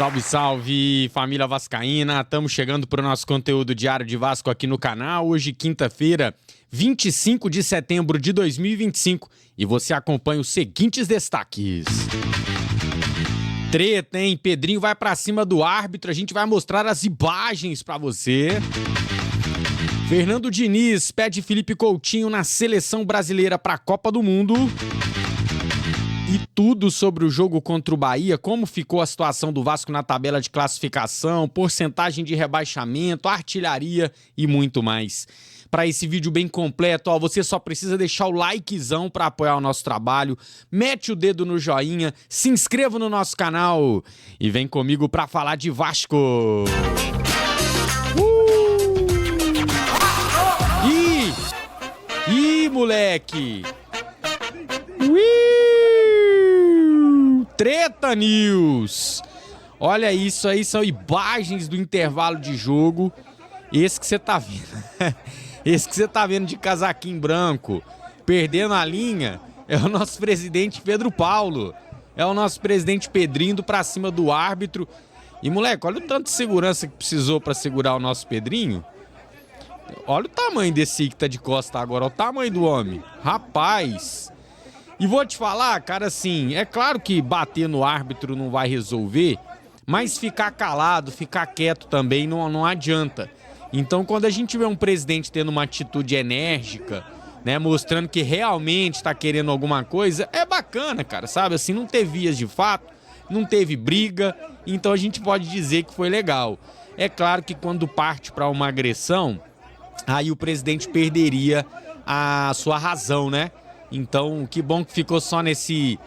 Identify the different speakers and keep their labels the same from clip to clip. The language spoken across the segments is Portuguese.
Speaker 1: Salve, salve, família vascaína. Estamos chegando para o nosso conteúdo diário de Vasco aqui no canal. Hoje, quinta-feira, 25 de setembro de 2025. E você acompanha os seguintes destaques. Treta, hein? Pedrinho vai para cima do árbitro. A gente vai mostrar as imagens para você. Fernando Diniz pede Felipe Coutinho na seleção brasileira para a Copa do Mundo. E tudo sobre o jogo contra o Bahia, como ficou a situação do Vasco na tabela de classificação, porcentagem de rebaixamento, artilharia e muito mais. Para esse vídeo bem completo, você só precisa deixar o likezão para apoiar o nosso trabalho, mete o dedo no joinha, se inscreva no nosso canal e vem comigo para falar de Vasco. Ih, moleque! Treta News! Olha isso aí, são imagens do intervalo de jogo. Esse que você tá vendo. Esse que você tá vendo de casaquinho branco, perdendo a linha, é o nosso presidente Pedro Paulo. É o nosso presidente Pedrinho indo pra cima do árbitro. E, moleque, olha o tanto de segurança que precisou pra segurar o nosso Pedrinho. Olha o tamanho desse que tá de costa agora, olha o tamanho do homem. Rapaz! E vou te falar, cara, assim, é claro que bater no árbitro não vai resolver, mas ficar calado, ficar quieto também não adianta. Então, quando a gente vê um presidente tendo uma atitude enérgica, né, mostrando que realmente está querendo alguma coisa, é bacana, cara, sabe? Assim, não teve vias de fato, não teve briga, então a gente pode dizer que foi legal. É claro que quando parte para uma agressão, aí o presidente perderia a sua razão, né? Então, que bom que ficou só nesse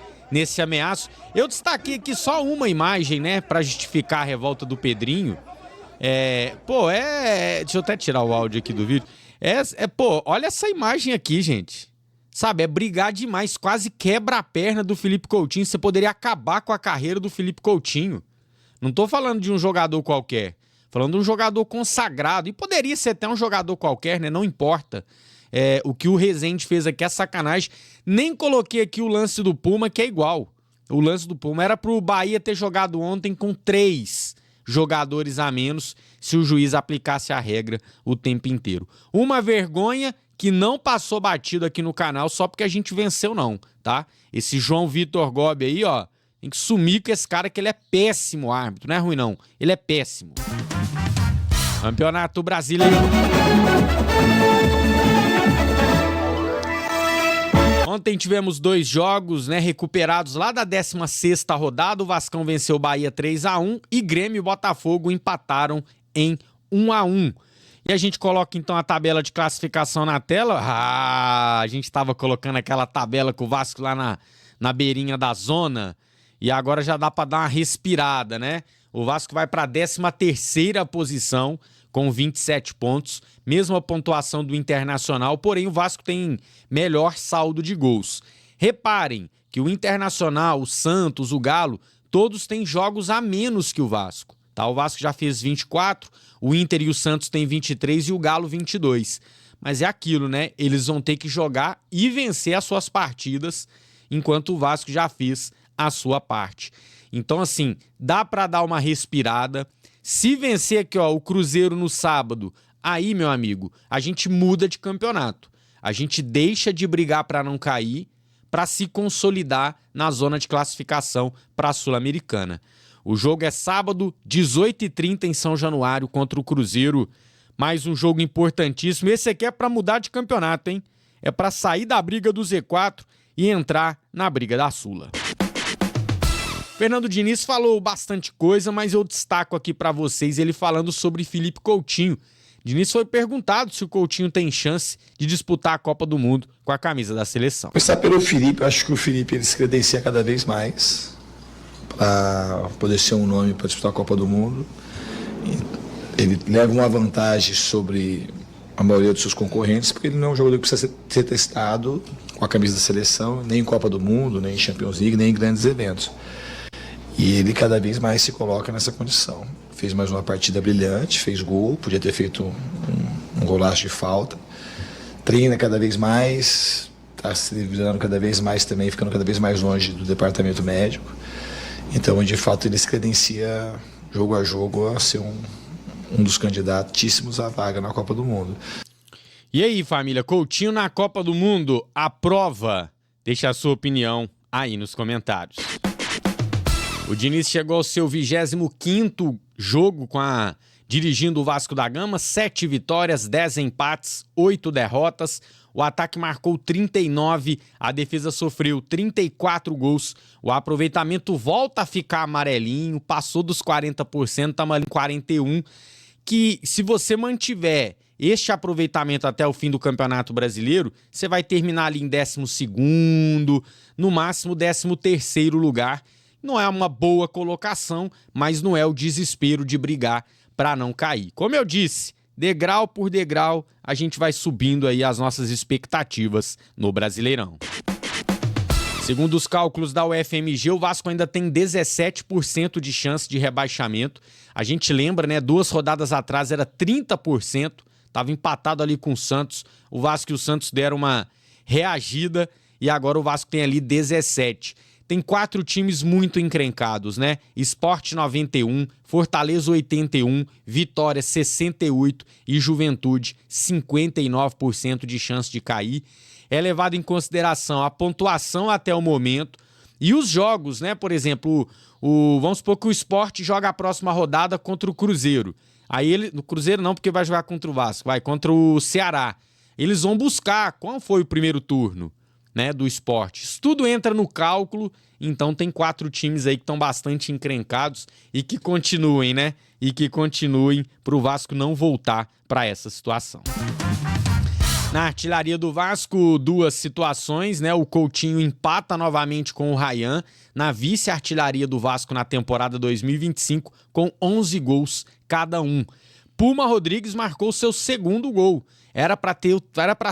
Speaker 1: ameaço. Eu destaquei aqui só uma imagem, né, para justificar a revolta do Pedrinho. Deixa eu até tirar o áudio aqui do vídeo. Olha essa imagem aqui, gente. Sabe, é brigar demais, quase quebra a perna do Felipe Coutinho. Você poderia acabar com a carreira do Felipe Coutinho. Não tô falando de um jogador qualquer, falando de um jogador consagrado. E poderia ser até um jogador qualquer, né, não importa. O que o Rezende fez aqui é sacanagem. Nem coloquei aqui o lance do Puma, que é igual. O lance do Puma era pro Bahia ter jogado ontem com 3 jogadores a menos se o juiz aplicasse a regra o tempo inteiro. Uma vergonha que não passou batido aqui no canal só porque a gente venceu não, tá? Esse João Vitor Gobi aí, ó, tem que sumir com esse cara que ele é péssimo árbitro. Não é ruim não, ele é péssimo. Campeonato Brasileiro. Ontem tivemos 2 jogos, né, recuperados lá da 16ª rodada. O Vascão venceu o Bahia 3-1 e Grêmio e Botafogo empataram em 1-1. E a gente coloca então a tabela de classificação na tela. A gente estava colocando aquela tabela com o Vasco lá na beirinha da zona e agora já dá para dar uma respirada, né? O Vasco vai para a 13ª posição com 27 pontos, mesma pontuação do Internacional, porém o Vasco tem melhor saldo de gols. Reparem que o Internacional, o Santos, o Galo, todos têm jogos a menos que o Vasco. Tá? O Vasco já fez 24, o Inter e o Santos têm 23 e o Galo 22. Mas é aquilo, né? Eles vão ter que jogar e vencer as suas partidas, enquanto o Vasco já fez a sua parte. Então, assim, dá para dar uma respirada. Se vencer aqui, ó, o Cruzeiro no sábado, aí, meu amigo, a gente muda de campeonato. A gente deixa de brigar para não cair, para se consolidar na zona de classificação para a Sul-Americana. O jogo é sábado, 18h30 em São Januário contra o Cruzeiro. Mais um jogo importantíssimo. Esse aqui é para mudar de campeonato, hein? É para sair da briga do Z4 e entrar na briga da Sula. Fernando Diniz falou bastante coisa, mas eu destaco aqui para vocês ele falando sobre Felipe Coutinho. Diniz foi perguntado se o Coutinho tem chance de disputar a Copa do Mundo com a camisa da seleção.
Speaker 2: Começar pelo Felipe, eu acho que o Felipe ele se credencia cada vez mais para poder ser um nome para disputar a Copa do Mundo. Ele leva uma vantagem sobre a maioria dos seus concorrentes, porque ele não é um jogador que precisa ser testado com a camisa da seleção, nem em Copa do Mundo, nem em Champions League, nem em grandes eventos. E ele cada vez mais se coloca nessa condição. Fez mais uma partida brilhante, fez gol, podia ter feito um golaço de falta. Treina cada vez mais, está se virando cada vez mais também, ficando cada vez mais longe do departamento médico. Então, de fato, ele se credencia jogo a jogo a ser um dos candidatíssimos à vaga na Copa do Mundo.
Speaker 1: E aí, família, Coutinho na Copa do Mundo, aprova? Deixa a sua opinião aí nos comentários. O Diniz chegou ao seu 25º jogo dirigindo o Vasco da Gama, 7 vitórias, 10 empates, 8 derrotas. O ataque marcou 39, a defesa sofreu 34 gols. O aproveitamento volta a ficar amarelinho, passou dos 40%, estamos ali em 41%, que se você mantiver este aproveitamento até o fim do Campeonato Brasileiro, você vai terminar ali em 12º, no máximo 13º lugar. Não é uma boa colocação, mas não é o desespero de brigar para não cair. Como eu disse, degrau por degrau, a gente vai subindo aí as nossas expectativas no Brasileirão. Segundo os cálculos da UFMG, o Vasco ainda tem 17% de chance de rebaixamento. A gente lembra, né, 2 rodadas atrás era 30%, estava empatado ali com o Santos. O Vasco e o Santos deram uma reagida e agora o Vasco tem ali 17%. Tem 4 times muito encrencados, né? Sport 91, Fortaleza 81, Vitória 68 e Juventude 59% de chance de cair. É levado em consideração a pontuação até o momento e os jogos, né? Por exemplo, vamos supor que o Sport joga a próxima rodada contra o Cruzeiro. Aí no Cruzeiro não, porque vai jogar contra o Vasco, vai contra o Ceará. Eles vão buscar qual foi o primeiro turno, né, do Sport. Isso tudo entra no cálculo, então tem 4 times aí que estão bastante encrencados e que continuem, né? E que continuem para o Vasco não voltar para essa situação. Na artilharia do Vasco, 2 situações, né? O Coutinho empata novamente com o Ryan na vice-artilharia do Vasco na temporada 2025 com 11 gols cada um. Puma Rodrigues marcou seu 2º gol. Era para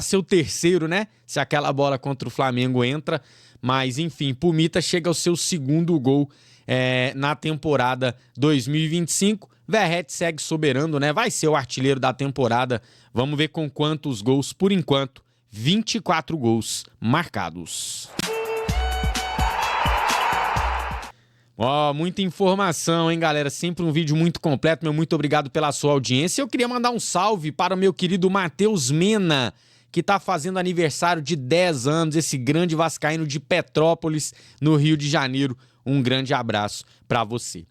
Speaker 1: ser o 3º, né? Se aquela bola contra o Flamengo entra. Mas, enfim, Pumita chega ao seu 2º gol na temporada 2025. Verratti segue soberano, né? Vai ser o artilheiro da temporada. Vamos ver com quantos gols, por enquanto, 24 gols marcados. Ó, muita informação, hein, galera? Sempre um vídeo muito completo. Meu muito obrigado pela sua audiência. Eu queria mandar um salve para o meu querido Matheus Mena, que tá fazendo aniversário de 10 anos, esse grande vascaíno de Petrópolis, no Rio de Janeiro. Um grande abraço para você.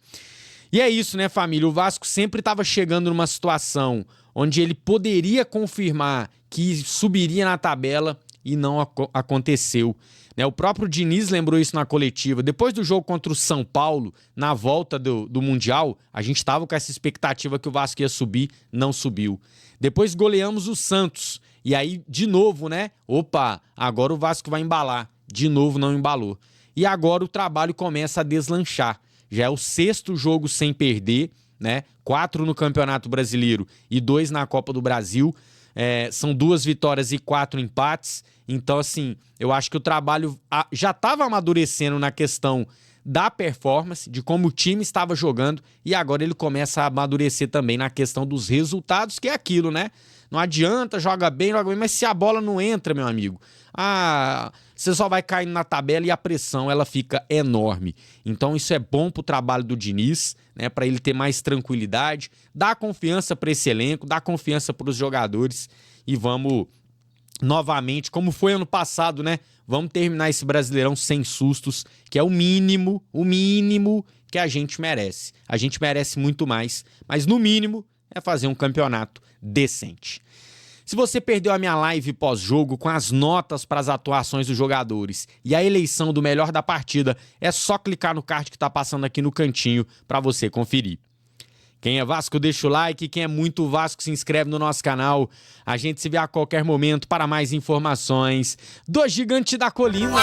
Speaker 1: E é isso, né, família? O Vasco sempre estava chegando numa situação onde ele poderia confirmar que subiria na tabela e não aconteceu. O próprio Diniz lembrou isso na coletiva. Depois do jogo contra o São Paulo, na volta do Mundial, a gente estava com essa expectativa que o Vasco ia subir, não subiu. Depois goleamos o Santos. E aí, de novo, né? Opa, agora o Vasco vai embalar. De novo, não embalou. E agora o trabalho começa a deslanchar. Já é o 6º jogo sem perder, né? 4 no Campeonato Brasileiro e 2 na Copa do Brasil. São 2 vitórias e 4 empates. Então, assim, eu acho que o trabalho já estava amadurecendo na questão da performance, de como o time estava jogando, e agora ele começa a amadurecer também na questão dos resultados, que é aquilo, né? Não adianta, joga bem, mas se a bola não entra, meu amigo, você só vai caindo na tabela e a pressão ela fica enorme. Então isso é bom pro trabalho do Diniz, né, para ele ter mais tranquilidade, dá confiança para esse elenco, dá confiança para os jogadores e vamos novamente, como foi ano passado, né? Vamos terminar esse Brasileirão sem sustos, que é o mínimo que a gente merece. A gente merece muito mais, mas no mínimo é fazer um campeonato decente. Se você perdeu a minha live pós-jogo com as notas para as atuações dos jogadores e a eleição do melhor da partida, é só clicar no card que está passando aqui no cantinho para você conferir. Quem é Vasco, deixa o like. Quem é muito Vasco, se inscreve no nosso canal. A gente se vê a qualquer momento para mais informações do Gigante da Colina.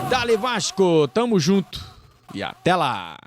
Speaker 1: Dale Vasco, tamo junto e até lá.